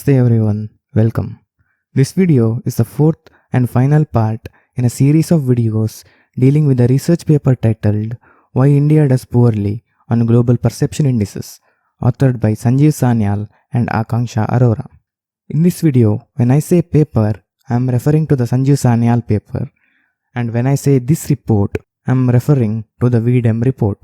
Namaste everyone, welcome. This video is the fourth and final part in a series of videos dealing with a research paper titled Why India Does Poorly on Global Perception Indices, authored by Sanjeev Sanyal and Akanksha Arora. In this video, when I say paper, I am referring to the Sanjeev Sanyal paper, and when I say this report, I am referring to the V-Dem report.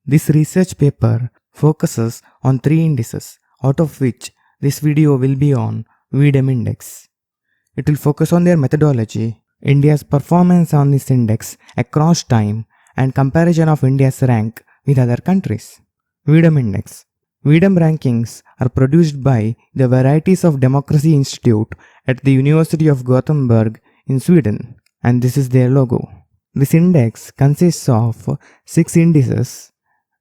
This research paper focuses on 3 indices, out of which this video will be on V-Dem index. It will focus on their methodology, India's performance on this index across time, and comparison of India's rank with other countries. V-Dem index. V-Dem rankings are produced by the Varieties of Democracy Institute at the University of Gothenburg in Sweden, and this is their logo. This index consists of 6 indices.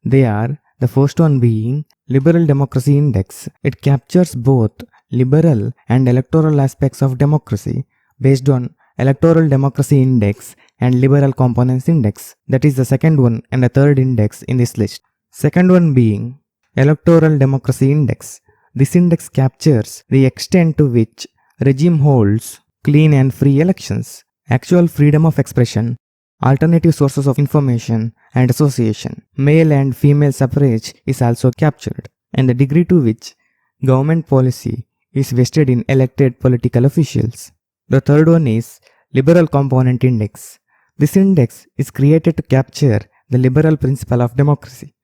They are the first one being Liberal Democracy Index. It captures both liberal and electoral aspects of democracy based on Electoral Democracy Index and Liberal Components Index. That is the second one and the third index in this list. Second one being Electoral Democracy Index. This index captures the extent to which regime holds clean and free elections, actual freedom of expression, alternative sources of information and association. Male and female suffrage is also captured, and the degree to which government policy is vested in elected political officials. The third one is Liberal Component Index. This index is created to capture the liberal principle of democracy,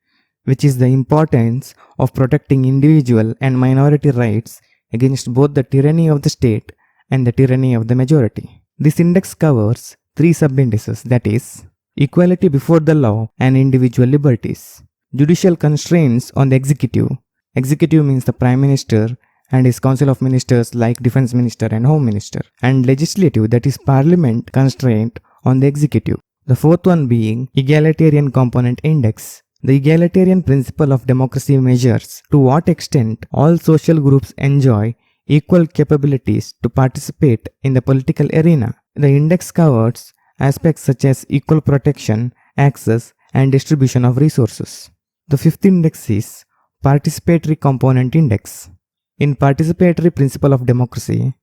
which is the importance of protecting individual and minority rights against both the tyranny of the state and the tyranny of the majority. This index covers 3 sub-indices, that is, equality before the law and individual liberties, judicial constraints on the executive. Executive means the Prime Minister and his Council of Ministers like Defense Minister and Home Minister, and legislative, that is Parliament, constraint on the executive. The fourth one being Egalitarian Component Index. The egalitarian principle of democracy measures to what extent all social groups enjoy equal capabilities to participate in the political arena. The index covers aspects such as equal protection, access, and distribution of resources. The fifth index is Participatory Component Index. In Participatory Principle of Democracy,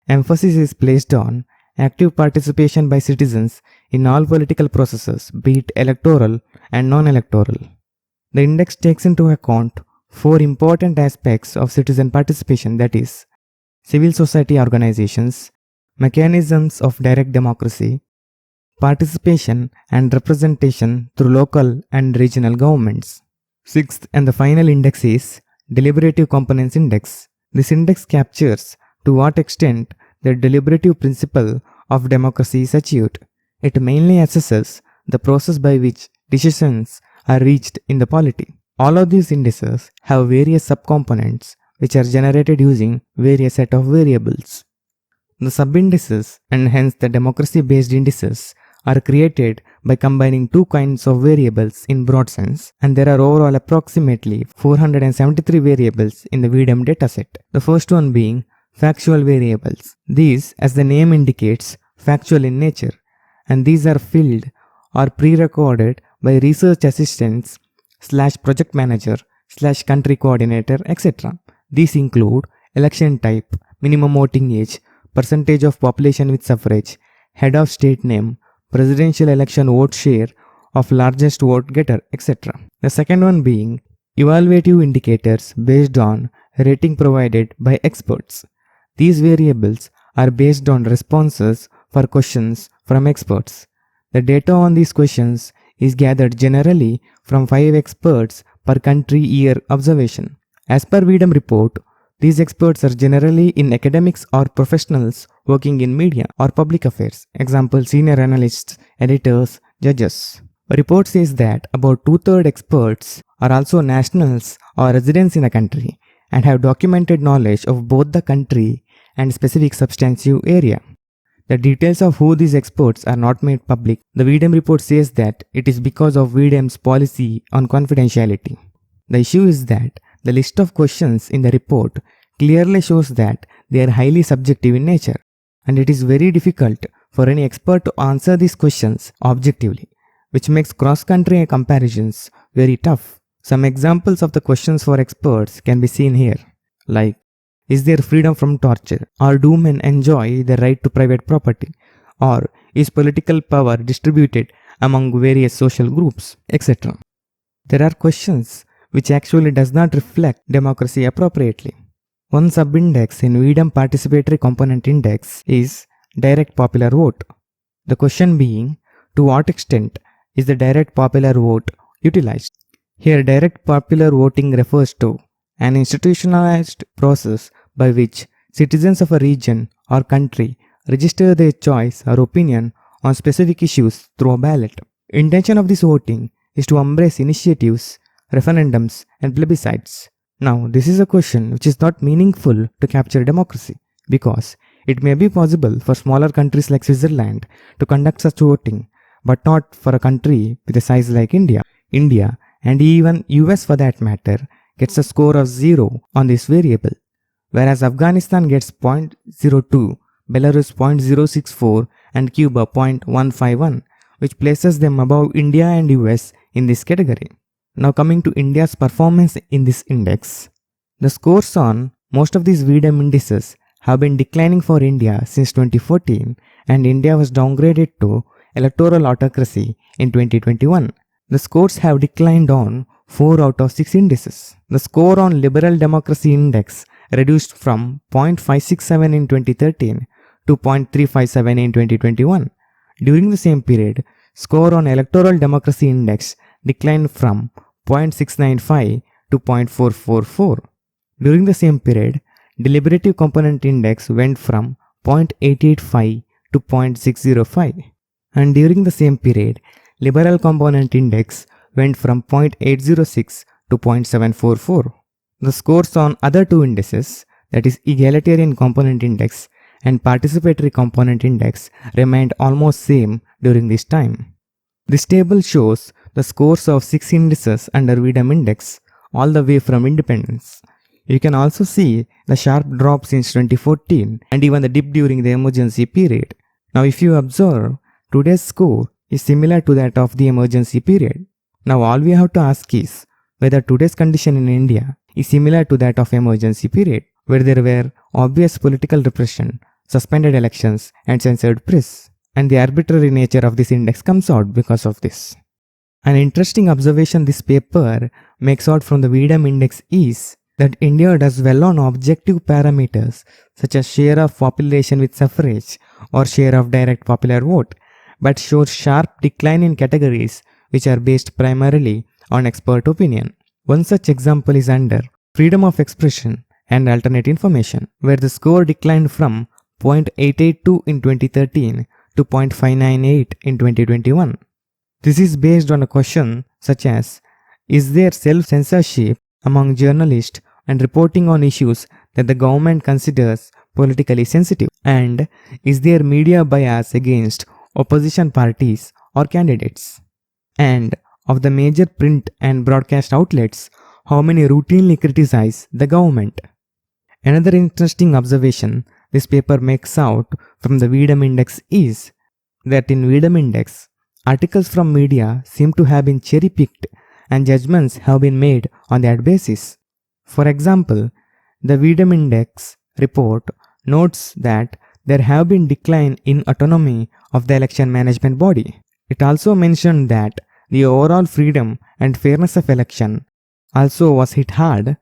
emphasis is placed on active participation by citizens in all political processes, be it electoral and non-electoral. The index takes into account 4 important aspects of citizen participation, that is, civil society organizations, mechanisms of direct democracy, participation and representation through local and regional governments. Sixth and the final index is Deliberative Components Index. This index captures to what extent the deliberative principle of democracy is achieved. It mainly assesses the process by which decisions are reached in the polity. All of these indices have various subcomponents which are generated using various set of variables. The sub-indices and hence the democracy-based indices are created by combining 2 kinds of variables in broad sense, and there are overall approximately 473 variables in the V-Dem dataset. The first one being factual variables. These, as the name indicates, factual in nature, and these are filled or pre-recorded by research assistants / project manager / country coordinator, etc. These include election type, minimum voting age, percentage of population with suffrage, head of state name, presidential election vote share of largest vote getter, etc. The second one being evaluative indicators based on rating provided by experts. These variables are based on responses for questions from experts. The data on these questions is gathered generally from 5 experts per country year observation. As per V-Dem report, these experts are generally in academics or professionals working in media or public affairs, example senior analysts, editors, judges. A report says that about 2/3 experts are also nationals or residents in the country and have documented knowledge of both the country and specific substantive area. The details of who these experts are not made public. The V-Dem report says that it is because of V-Dem's policy on confidentiality. The issue is that the list of questions in the report clearly shows that they are highly subjective in nature, and it is very difficult for any expert to answer these questions objectively, which makes cross-country comparisons very tough. Some examples of the questions for experts can be seen here, like Is there freedom from torture? Or do men enjoy the right to private property? Or is political power distributed among various social groups, etc.? There are questions which actually does not reflect democracy appropriately. One sub-index in V-Dem Participatory Component Index is direct popular vote. The question being, to what extent is the direct popular vote utilized? Here, direct popular voting refers to an institutionalized process by which citizens of a region or country register their choice or opinion on specific issues through a ballot. Intention of this voting is to embrace initiatives, referendums, and plebiscites. Now, this is a question which is not meaningful to capture democracy because it may be possible for smaller countries like Switzerland to conduct such voting, but not for a country with a size like India. India, and even US for that matter, gets a score of 0 on this variable, whereas Afghanistan gets 0.02, Belarus 0.064, and Cuba 0.151, which places them above India and US in this category. Now coming to India's performance in this index. The scores on most of these V-Dem indices have been declining for India since 2014, and India was downgraded to electoral autocracy in 2021. The scores have declined on 4 out of 6 indices. The score on Liberal Democracy Index reduced from 0.567 in 2013 to 0.357 in 2021. During the same period, score on Electoral Democracy Index declined from 0.695 to 0.444. During the same period, Deliberative Component Index went from 0.885 to 0.605. And during the same period, Liberal Component Index went from 0.806 to 0.744. The scores on other two indices, that is Egalitarian Component Index and Participatory Component Index, remained almost same during this time. This table shows the scores of 6 indices under V-Dem Index all the way from independence. You can also see the sharp drop since 2014 and even the dip during the emergency period. Now if you observe, today's score is similar to that of the emergency period. Now all we have to ask is whether today's condition in India is similar to that of emergency period, where there were obvious political repression, suspended elections, and censored press. And the arbitrary nature of this index comes out because of this. An interesting observation this paper makes out from the V-Dem index is that India does well on objective parameters such as share of population with suffrage or share of direct popular vote, but shows sharp decline in categories which are based primarily on expert opinion. One such example is under freedom of expression and alternate information, where the score declined from 0.882 in 2013 to 0.598 in 2021. This is based on a question such as, is there self-censorship among journalists and reporting on issues that the government considers politically sensitive? And is there media bias against opposition parties or candidates? And of the major print and broadcast outlets, how many routinely criticize the government? Another interesting observation this paper makes out from the V-Dem index is that in V-Dem index, articles from media seem to have been cherry-picked and judgments have been made on that basis. For example, the V-Dem index report notes that there have been decline in autonomy of the election management body. It also mentioned that the overall freedom and fairness of election also was hit hard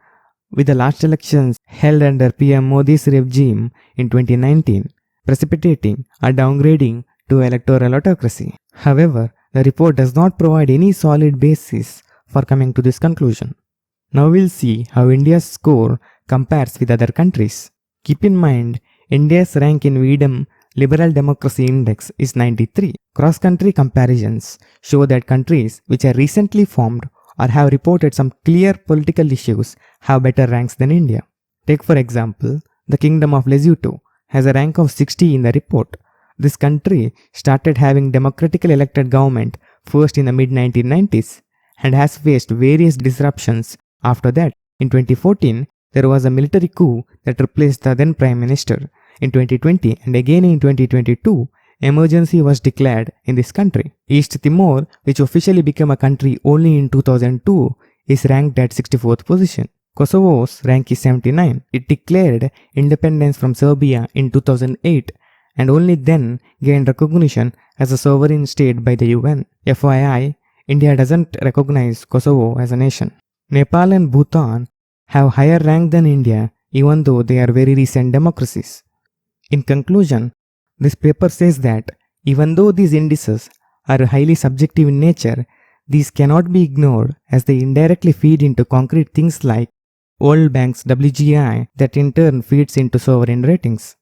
with the last elections held under PM Modi's regime in 2019, precipitating a downgrading to electoral autocracy. However, the report does not provide any solid basis for coming to this conclusion. Now we'll see how India's score compares with other countries. Keep in mind, India's rank in V-Dem Liberal Democracy Index is 93. Cross-country comparisons show that countries which are recently formed or have reported some clear political issues have better ranks than India. Take for example, the Kingdom of Lesotho has a rank of 60 in the report. This country started having democratically elected government first in the mid-1990s and has faced various disruptions after that. In 2014, there was a military coup that replaced the then Prime Minister. In 2020 and again in 2022, emergency was declared in this country. East Timor, which officially became a country only in 2002, is ranked at 64th position. Kosovo's rank is 79. It declared independence from Serbia in 2008 and only then gained recognition as a sovereign state by the UN. FYI, India doesn't recognize Kosovo as a nation. Nepal and Bhutan have higher rank than India even though they are very recent democracies. In conclusion, this paper says that even though these indices are highly subjective in nature, these cannot be ignored as they indirectly feed into concrete things like World Bank's WGI that in turn feeds into sovereign ratings.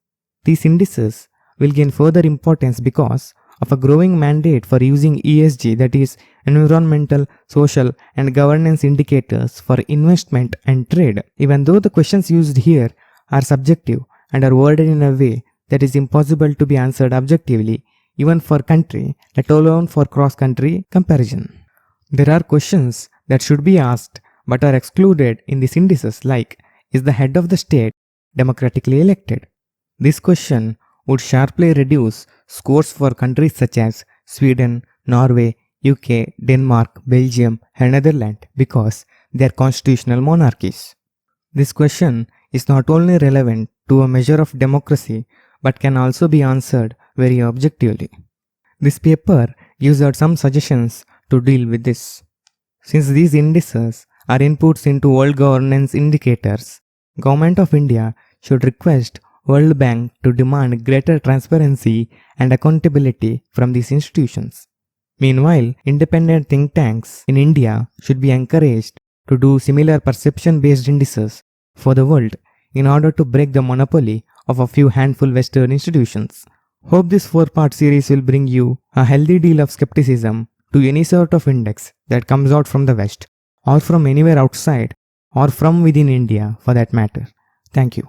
These indices will gain further importance because of a growing mandate for using ESG, that is environmental, social and governance indicators for investment and trade. Even though the questions used here are subjective and are worded in a way that is impossible to be answered objectively, even for country, let alone for cross-country comparison. There are questions that should be asked but are excluded in these indices like, is the head of the state democratically elected? This question would sharply reduce scores for countries such as Sweden, Norway, UK, Denmark, Belgium and Netherlands because they are constitutional monarchies. This question is not only relevant to a measure of democracy but can also be answered very objectively. This paper gives out some suggestions to deal with this. Since these indices are inputs into world governance indicators, Government of India should request World Bank to demand greater transparency and accountability from these institutions. Meanwhile, independent think tanks in India should be encouraged to do similar perception-based indices for the world in order to break the monopoly of a few handful Western institutions. Hope this 4-part series will bring you a healthy deal of skepticism to any sort of index that comes out from the West, or from anywhere outside, or from within India for that matter. Thank you.